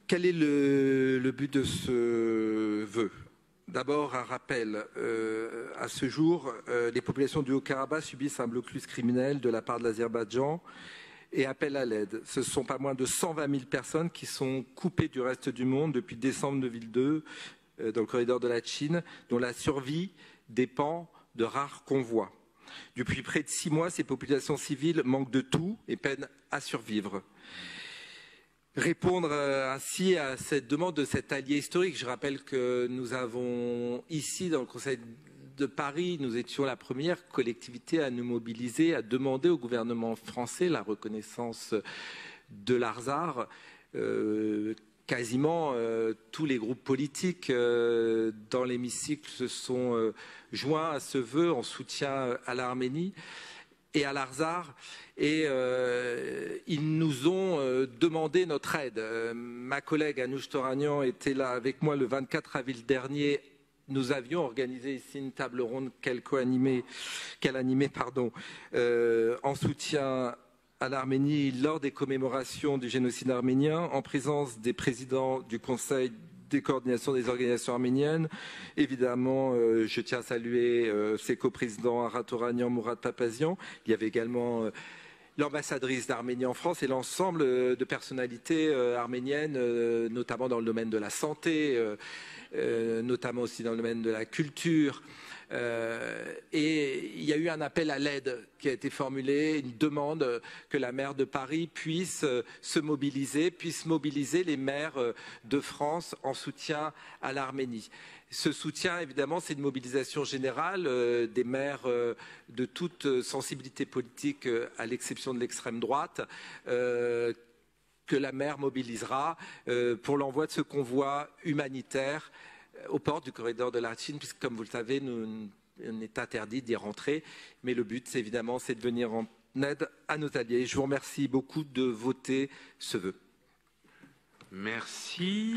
Quel est le but de ce vœu? D'abord, un rappel. À ce jour, les populations du Haut-Karabakh subissent un blocus criminel de la part de l'Azerbaïdjan et appellent à l'aide. Ce ne sont pas moins de 120 000 personnes qui sont coupées du reste du monde depuis décembre 2002 dans le corridor de la Chine, dont la survie dépend de rares convois. Depuis près de 6 mois, ces populations civiles manquent de tout et peinent à survivre. Répondre ainsi à cette demande de cet allié historique. Je rappelle que nous avons ici, dans le Conseil de Paris, nous étions la première collectivité à nous mobiliser, à demander au gouvernement français la reconnaissance de l'Arzar. Quasiment tous les groupes politiques dans l'hémicycle se sont joints à ce vœu en soutien à l'Arménie et à l'Arzar, et ils nous ont demandé notre aide. Ma collègue Anouche Toragnan était là avec moi le 24 avril dernier. Nous avions organisé ici une table ronde qu'elle animait, en soutien à l'Arménie lors des commémorations du génocide arménien, en présence des présidents du Conseil des coordinations des organisations arméniennes. Évidemment, je tiens à saluer ses coprésidents Arat Toragnan, Mourad Papazian. Il y avait également l'ambassadrice d'Arménie en France et l'ensemble de personnalités arméniennes, notamment dans le domaine de la santé, notamment aussi dans le domaine de la culture. Et il y a eu un appel à l'aide qui a été formulé, une demande que la maire de Paris puisse se mobiliser, puisse mobiliser les maires de France en soutien à l'Arménie. Ce soutien, évidemment, c'est une mobilisation générale des maires de toute sensibilité politique, à l'exception de l'extrême droite, que la maire mobilisera pour l'envoi de ce convoi humanitaire aux portes du corridor de la Chine, puisque, comme vous le savez, on est interdit d'y rentrer. Mais le but, c'est évidemment, c'est de venir en aide à nos alliés. Je vous remercie beaucoup de voter ce vœu. Merci.